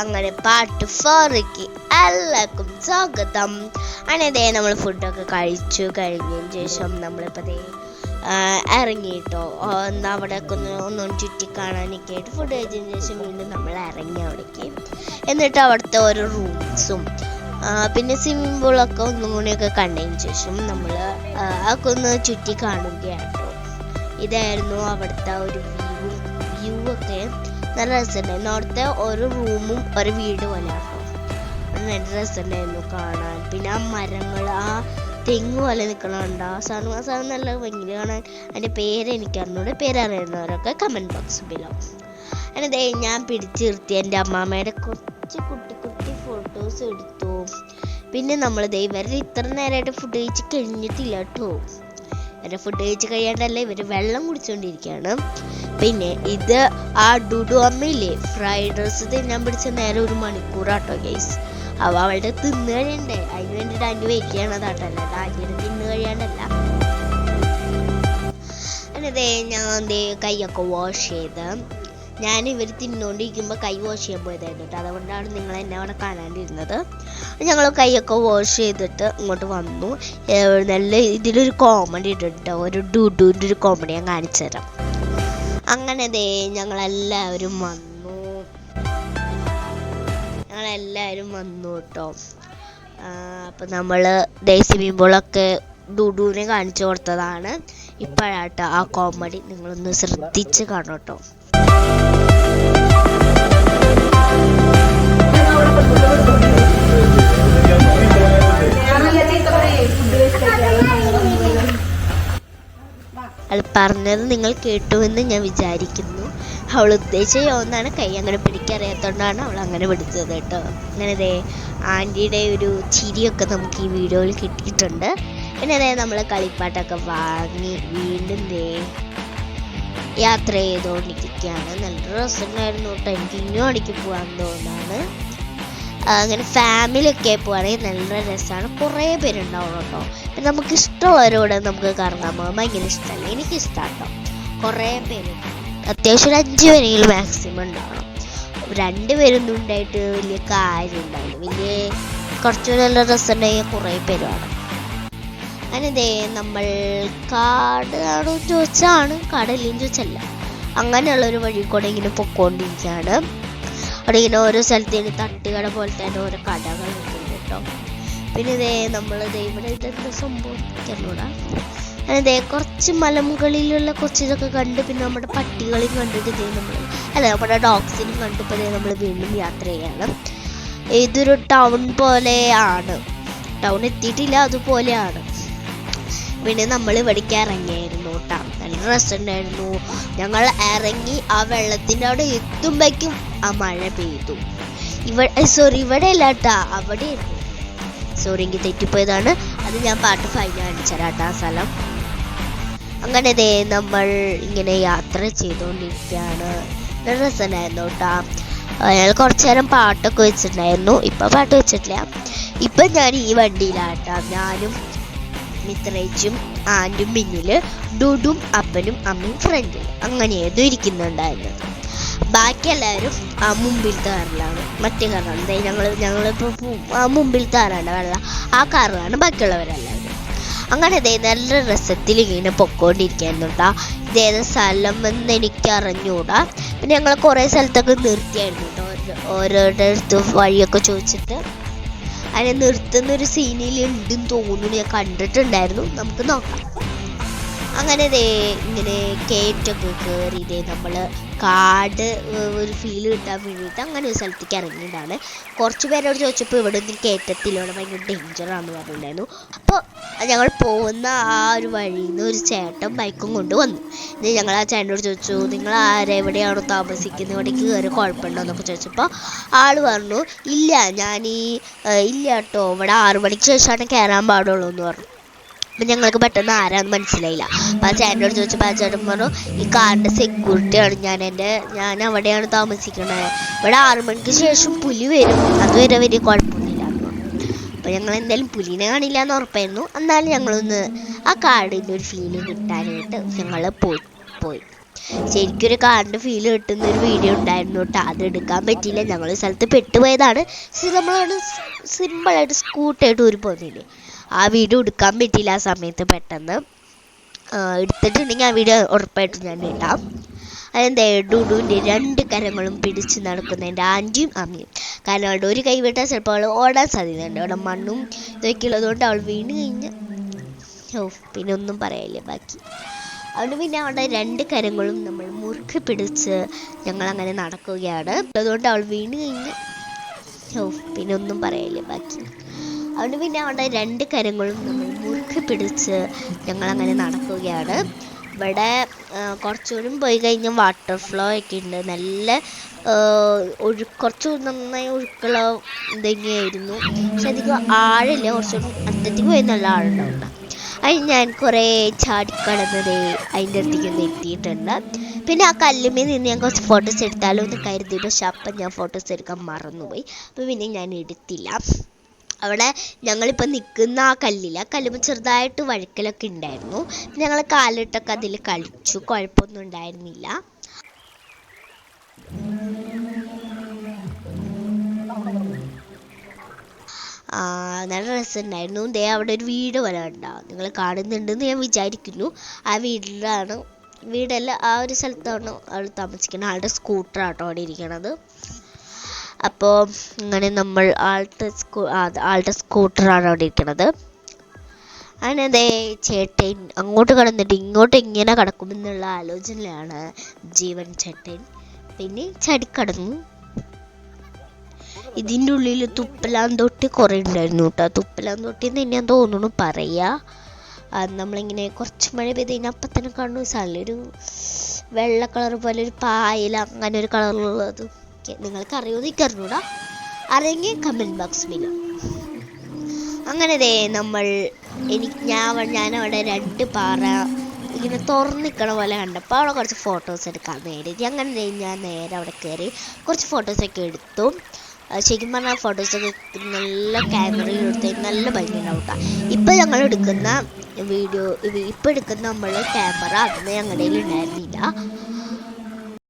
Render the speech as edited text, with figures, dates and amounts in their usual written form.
അങ്ങനെ പാർട്ട് 4ക്ക് എല്ലാവർക്കും സ്വാഗതം. അങ്ങനെ നമ്മൾ ഫുഡൊക്കെ കഴിച്ചു കഴിഞ്ഞതിന് ശേഷം നമ്മളിപ്പോൾ ഇറങ്ങിയിട്ടോ. അവിടെയൊക്കെ ഒന്നും ചുറ്റി കാണാനൊക്കെ ആയിട്ട് ഫുഡ് കഴിച്ചതിന് ശേഷം വീണ്ടും നമ്മൾ ഇറങ്ങി അവിടേക്ക്. എന്നിട്ട് അവിടുത്തെ ഓരോ റൂംസും പിന്നെ സ്വിമ്മിംഗ് പൂളൊക്കെ ഒന്നും കൂടിയൊക്കെ കണ്ടതിന് ശേഷം നമ്മൾ അതൊക്കെ ഒന്ന് ചുറ്റി കാണുകയാട്ടോ. ഇതായിരുന്നു അവിടുത്തെ ഒരു വ്യൂ ഒക്കെ നല്ല രസമുണ്ടായിരുന്നു. അവിടുത്തെ ഓരോ റൂമും ഒരു വീട് പോലെയാട്ടോ. നല്ല രസമുണ്ടായിരുന്നു കാണാൻ. പിന്നെ ആ മരങ്ങൾ, ആ തെങ്ങ് പോലെ നിൽക്കണുണ്ട്. ആ സാധനം നല്ല ഭംഗി കാണാൻ. അതിൻ്റെ പേരെനിക്കറിഞ്ഞൂടെ. പേരറിയുന്നവരൊക്കെ കമൻറ്റ് ബോക്സ് ബിലോ. അങ്ങനെ ഞാൻ പിടിച്ചിരുത്തി എൻ്റെ അമ്മാമ്മയുടെ കുറച്ച് കുട്ടി ഫോട്ടോസ് എടുത്തു. പിന്നെ നമ്മൾ ഇവരുടെ ഇത്ര നേരമായിട്ട് ഫുഡ് കഴിച്ച് കഴിഞ്ഞിട്ടില്ല കേട്ടോ. ഇവരുടെ ഫുഡ് കഴിച്ച് കഴിയാണ്ടല്ല, ഇവർ വെള്ളം കുടിച്ചുകൊണ്ടിരിക്കുകയാണ്. പിന്നെ ഇത് ആ ഡുഡു അമ്മയില്ലേ, ഫ്രൈഡ് റൈസ് തിന്നാൻ പിടിച്ച നേരെ 1 മണിക്കൂറാട്ടോ ഗൈസ്. അവളുടെ തിന്നു കഴിയണ്ടേ, അതിന് വേണ്ടിയിട്ട് ആൻറ്റി വെയിറ്റ് ചെയ്യണതാട്ടോ. അല്ലാണ്ട് ആൻറ്റിയുടെ തിന്നു കഴിയാണ്ടല്ല. അങ്ങനെ ഞാൻ കൈയൊക്കെ വാഷ് ചെയ്ത് ഞാൻ ഇവർ തിന്നുകൊണ്ടിരിക്കുമ്പോൾ കൈ വാഷ് ചെയ്യാൻ പോയതായിരുന്നു കേട്ടോ. അതുകൊണ്ടാണ് നിങ്ങൾ എന്നെ അവിടെ കാണാണ്ടിരുന്നത്. ഞങ്ങൾ കൈയൊക്കെ വാഷ് ചെയ്തിട്ട് ഇങ്ങോട്ട് വന്നു. നല്ല ഇതിലൊരു കോമഡി ഇട്ടിട്ടോ, ഒരു ഡുഡുവിൻ്റെ ഒരു കോമഡി ഞാൻ കാണിച്ചു തരാം. അങ്ങനെ ഞങ്ങളെല്ലാവരും വന്നു കേട്ടോ. അപ്പം നമ്മൾ സ്വിമ്മിംഗ് പൂളൊക്കെ ഡുഡുവിനെ കാണിച്ചു കൊടുത്തതാണ്. ഇപ്പോഴാട്ടോ ആ കോമഡി നിങ്ങളൊന്ന് ശ്രദ്ധിച്ച് കാണും കേട്ടോ. അത് പറഞ്ഞത് നിങ്ങൾ കേട്ടുവെന്ന് ഞാൻ വിചാരിക്കുന്നു. അവൾ ഉദ്ദേശിച്ച ഒന്നാണ്, കൈ അങ്ങനെ പിടിക്കറിയാത്തതുകൊണ്ടാണ് അവൾ അങ്ങനെ പിടിച്ചത് കേട്ടോ. അങ്ങനെ ആൻറ്റിയുടെ ഒരു ചിരിയൊക്കെ നമുക്ക് ഈ വീഡിയോയിൽ കിട്ടിയിട്ടുണ്ട്. പിന്നെ നമ്മൾ കളിപ്പാട്ടൊക്കെ വാങ്ങി വീണ്ടും യാത്ര ചെയ്തുകൊണ്ടിരിക്കുകയാണ്. നല്ല രസമുണ്ടായിരുന്നു കേട്ടോ. എനിക്ക് ഇനിയും അടിക്ക് പോകാൻ തോന്നാണ്. അങ്ങനെ ഫാമിലിയൊക്കെ പോവുകയാണെങ്കിൽ നല്ല രസമാണ്. കുറേ പേരുണ്ടാവും കേട്ടോ. പിന്നെ നമുക്ക് ഇഷ്ടമുള്ളവരോട് നമുക്ക് കറങ്ങാൻ പോകാൻ ഭയങ്കര ഇഷ്ടമല്ല. എനിക്കിഷ്ടമാണ് കേട്ടോ. കുറേ പേര്, അത്യാവശ്യം ഒരു 5 പേരെങ്കിലും മാക്സിമം ഉണ്ടാവണം. 2 പേരൊന്നും ഉണ്ടായിട്ട് വലിയ കാര്യം ഉണ്ടാവില്ല. കുറച്ച് നല്ല രസമുണ്ടായ കുറേ പേര് വേണം. അങ്ങനെ നമ്മൾ കാടാണോ ചോദിച്ചാണ്, കാടല്ലേന്ന് ചോദിച്ചല്ല, അങ്ങനെയുള്ളൊരു വഴി കൂടെ ഇങ്ങനെ പൊക്കോണ്ടിരിക്കുകയാണ്. അവിടെ ഇങ്ങനെ ഓരോ സ്ഥലത്ത് ഇങ്ങനെ തട്ടുകട പോലത്തെ തന്നെ ഓരോ കടകൾ നിൽക്കുന്നുണ്ട് കേട്ടോ. പിന്നെ നമ്മൾ ഇവിടെ ഇതെന്താ സംഭവം അറിഞ്ഞൂടാ. അങ്ങനെ കുറച്ച് മലമുകളിലുള്ള കുറച്ച് ഇതൊക്കെ കണ്ട് പിന്നെ നമ്മുടെ പട്ടികളെയും കണ്ടിട്ട് നമ്മുടെ ഡോഗ്സിനും കണ്ടിപ്പോൾ നമ്മൾ വീണ്ടും യാത്ര ചെയ്യണം. ഇതൊരു ടൗൺ പോലെയാണ്. ടൗൺ എത്തിയിട്ടില്ല, അതുപോലെയാണ്. പിന്നെ നമ്മൾ ഇവിടേക്ക് ഇറങ്ങിയായിരുന്നു കേട്ടോ. നല്ല രസമുണ്ടായിരുന്നു. ഞങ്ങൾ ഇറങ്ങി ആ വെള്ളത്തിൻ്റെ അവിടെ എത്തുമ്പോഴേക്കും ആ മഴ പെയ്തു. ഇവിടെ അല്ല കേട്ടാ, അവിടെ സോറി, എനിക്ക് തെറ്റിപ്പോയതാണ്. അത് ഞാൻ പാർട്ട് 5 കാണിച്ചരാട്ടോ ആ സ്ഥലം. അങ്ങനെ നമ്മൾ ഇങ്ങനെ യാത്ര ചെയ്തുകൊണ്ടിരിക്കുകയാണ്. നല്ല രസമുണ്ടായിരുന്നു കേട്ടോ. ഞങ്ങൾ കുറച്ച് നേരം പാട്ടൊക്കെ വെച്ചിട്ടുണ്ടായിരുന്നു. ഇപ്പം പാട്ട് വെച്ചിട്ടില്ല. ഇപ്പം ഞാൻ ഈ വണ്ടിയിലാട്ടോ. ഞാനും മിത്രേച്ചും ആൻറ്റും പിന്നിൽ, ഡുഡും അപ്പനും അമ്മയും ഫ്രണ്ടിൽ, അങ്ങനെയായിരുന്നു ഇരിക്കുന്നുണ്ടായിരുന്നത്. ബാക്കി എല്ലാവരും ആ മുമ്പിലത്തെ കാറിലാണ്, മറ്റേ കാറാണ്. ഞങ്ങളിപ്പോൾ ആ മുമ്പിലത്തെ കാറാണ് വെള്ള, ആ കാറിലാണ് ബാക്കിയുള്ളവരെല്ലാവരും. അങ്ങനെ നല്ല രസത്തിൽ ഇങ്ങനെ പൊക്കോണ്ടിരിക്കായിരുന്നു കേട്ടോ. ഇതേത് സ്ഥലം എന്ന് എനിക്ക് അറിഞ്ഞുകൂടാ. പിന്നെ ഞങ്ങൾ കുറേ സ്ഥലത്തൊക്കെ നിർത്തിയായിരുന്നു കേട്ടോ. ഓരോരുടെ അടുത്ത് വഴിയൊക്കെ ചോദിച്ചിട്ട് അതിനെ നിർത്തുന്നൊരു സീനിൽ ഉണ്ടെന്ന് തോന്നുന്നു. ഞാൻ കണ്ടിട്ടുണ്ടായിരുന്നു. നമുക്ക് നോക്കാം. അങ്ങനെ ഇങ്ങനെ കയറ്റൊക്കെ കയറി നമ്മൾ കാട് ഒരു ഫീൽ കിട്ടാൻ വേണ്ടിയിട്ട് അങ്ങനെ ഒരു സ്ഥലത്തേക്ക് ഇറങ്ങിയതാണ്. കുറച്ച് പേരോട് ചോദിച്ചപ്പോൾ ഇവിടെ നിന്ന് കയറ്റത്തിലാണ്, ഭയങ്കര ഡേഞ്ചറാണെന്ന് പറഞ്ഞിട്ടുണ്ടായിരുന്നു. അപ്പോൾ ഞങ്ങൾ പോകുന്ന ആ ഒരു വഴിയിൽ നിന്ന് ഒരു ചേട്ടൻ ബൈക്കും കൊണ്ട് വന്നു. ഞങ്ങൾ ആ ചേട്ടനോട് ചോദിച്ചു, നിങ്ങൾ എവിടെയാണോ താമസിക്കുന്നത്, ഇവിടേക്ക് കയറി കുഴപ്പമുണ്ടോ എന്നൊക്കെ ചോദിച്ചപ്പോൾ ആൾ പറഞ്ഞു, ഇല്ല ഇല്ല കേട്ടോ, ഇവിടെ 6 മണിക്ക് ശേഷമാണ് കയറാൻ പാടുള്ളൂ എന്ന് പറഞ്ഞു. അപ്പം ഞങ്ങൾക്ക് പെട്ടെന്ന് ആരാന്ന് മനസ്സിലായില്ല. അപ്പം ആ ചേട്ടനോട് ചോദിച്ചപ്പോൾ ആ ചേട്ടൻ പറഞ്ഞു, ഈ കാറിൻ്റെ സെക്യൂരിറ്റിയാണ്, ഞാൻ അവിടെയാണ് താമസിക്കണത്, ഇവിടെ 6 മണിക്ക് ശേഷം പുലി വരും, അതുവരെ വലിയ കുഴപ്പമൊന്നുമില്ല എന്ന് പറഞ്ഞു. അപ്പം ഞങ്ങൾ എന്തായാലും പുലിനെ കാണില്ല എന്ന് ഉറപ്പായിരുന്നു. എന്നാലും ഞങ്ങളൊന്ന് ആ കാടിൻ്റെ ഒരു ഫീല് കിട്ടാനായിട്ട് ഞങ്ങൾ പോയി. ശരിക്കൊരു കാറിൻ്റെ ഫീൽ കിട്ടുന്ന ഒരു വീഡിയോ ഉണ്ടായിരുന്നു കേട്ടോ. അത് എടുക്കാൻ പറ്റിയില്ല, ഞങ്ങൾ സ്ഥലത്ത് പെട്ടുപോയതാണ്. നമ്മളാണ് സിമ്പിളായിട്ട് സ്കൂട്ടായിട്ട് ഊരി പോകുന്നില്ലേ, ആ വീഡിയോ എടുക്കാൻ പറ്റിയില്ല ആ സമയത്ത്. പെട്ടെന്ന് എടുത്തിട്ടുണ്ടെങ്കിൽ ആ വീഡിയോ ഉറപ്പായിട്ടും ഞാൻ ഇടാം. അതെന്താ ഡുഡുവിൻ്റെ 2 കരങ്ങളും പിടിച്ച് നടക്കുന്ന എൻ്റെ ആൻറ്റിയും അമ്മയും. കാരണം അവളുടെ ഒരു കൈ വിട്ടാൽ ചിലപ്പോൾ അവൾ ഓടാൻ സാധ്യതയുണ്ട്. അവിടെ മണ്ണും ഇതൊക്കെ ഉള്ളതുകൊണ്ട് അവൾ വീണ് കഴിഞ്ഞ് പിന്നെ ഒന്നും പറയാനില്ല ബാക്കി. അതുകൊണ്ട് പിന്നെ അവളുടെ 2 കരങ്ങളും നമ്മൾ മുറുക്കി പിടിച്ച് ഞങ്ങളങ്ങനെ നടക്കുകയാണ്. അതുകൊണ്ട് അവൾ വീണ് കഴിഞ്ഞ് പിന്നെ ഒന്നും പറയാനില്ല ബാക്കി. അതുകൊണ്ട് പിന്നെ അവളുടെ 2 കരങ്ങളും നമ്മൾ മുറുക്കി പിടിച്ച് ഞങ്ങളങ്ങനെ നടക്കുകയാണ്. ഇവിടെ കുറച്ചുകൂടി പോയി കഴിഞ്ഞാൽ വാട്ടർ ഫ്ലോ ഒക്കെ ഉണ്ട്. നല്ല കുറച്ച് നന്നായി ഒഴുക്കുള്ള ഇതന്നെയായിരുന്നു. പക്ഷെ അധികം ആഴില്ല, കുറച്ചുകൂടി അറ്റത്തേക്ക് പോയി നല്ല ആഴുണ്ടാവും. അതിന് ഞാൻ കുറേ ചാടിക്കടന്നത് അതിൻ്റെ അടുത്തേക്ക് ഒന്ന് എത്തിയിട്ടുണ്ട്. പിന്നെ ആ കല്ലുമേൽ നിന്ന് ഞാൻ കുറച്ച് ഫോട്ടോസ് എടുത്താലോ എന്ന് കരുതി, പക്ഷെ അപ്പം ഞാൻ ഫോട്ടോസ് എടുക്കാൻ മറന്നുപോയി. അപ്പോൾ പിന്നെ ഞാൻ എടുത്തില്ല. അവിടെ ഞങ്ങളിപ്പോൾ നിൽക്കുന്ന ആ കല്ലിൽ, ആ കല്ലുമ്പോൾ ചെറുതായിട്ട് വഴുക്കലൊക്കെ ഉണ്ടായിരുന്നു. ഞങ്ങൾ കാലിട്ടൊക്കെ അതിൽ കളിച്ചു, കുഴപ്പമൊന്നും ഉണ്ടായിരുന്നില്ല. നല്ല രസമുണ്ടായിരുന്നു. ദേ അവിടെ ഒരു വീട് പോലെ ഉണ്ടാവും, നിങ്ങൾ കാണുന്നുണ്ടെന്ന് ഞാൻ വിചാരിക്കുന്നു. ആ വീടല്ല, ആ ഒരു സ്ഥലത്താണ് ആൾ താമസിക്കുന്നത്. ആളുടെ സ്കൂട്ടറാട്ടോ അവിടെ ഇരിക്കണത്. അപ്പോൾ അങ്ങനെ നമ്മൾ ആളുടെ സ്കൂട്ടറാണ് അവിടെ ഇരിക്കണത്. അങ്ങനെ അതേ ചേട്ടൻ അങ്ങോട്ട് കടന്നിട്ട് ഇങ്ങോട്ട് എങ്ങനെ കടക്കുമെന്നുള്ള ആലോചനയിലാണ് ജീവൻ ചേട്ടൻ. പിന്നെ ചടിക്കടന്നു. ഇതിൻ്റെ ഉള്ളിൽ തുപ്പലാന്തൊട്ടി കുറേ ഉണ്ടായിരുന്നു കേട്ടോ. തുപ്പലാന്തൊട്ടി എന്ന് തന്നെയാണ് തോന്നുന്നു പറയുക. നമ്മളിങ്ങനെ കുറച്ച് മഴ പെയ്ത് കഴിഞ്ഞാൽ അപ്പം തന്നെ കാണുന്നു നല്ലൊരു വെള്ള കളർ പോലെ ഒരു പായല, അങ്ങനെ ഒരു കളറുള്ളത്. നിങ്ങൾക്ക് അറിയുമോ എനിക്കറിഞ്ഞൂടാ, അറിയെങ്കിൽ കമൻറ്റ് ബോക്സ് വരും. അങ്ങനെ ഞാനവിടെ 2 പാറ ഇങ്ങനെ തുറന്നിക്കണ പോലെ കണ്ടപ്പോൾ അവിടെ കുറച്ച് ഫോട്ടോസ് എടുക്കാൻ നേടി. അങ്ങനെ ഞാൻ നേരെ അവിടെ കയറി കുറച്ച് ഫോട്ടോസൊക്കെ എടുത്തു. ശരിക്കും പറഞ്ഞാൽ ഫോട്ടോസൊക്കെ നല്ല ക്യാമറയിൽ എടുത്ത് നല്ല ഭംഗിയുണ്ടാവും കേട്ടോ. ഇപ്പം ഞങ്ങൾ എടുക്കുന്ന വീഡിയോ, ഇപ്പം എടുക്കുന്ന നമ്മൾ ക്യാമറ അന്ന് ഞങ്ങളുടെ കയ്യിൽ ഉണ്ടായിരുന്നില്ല.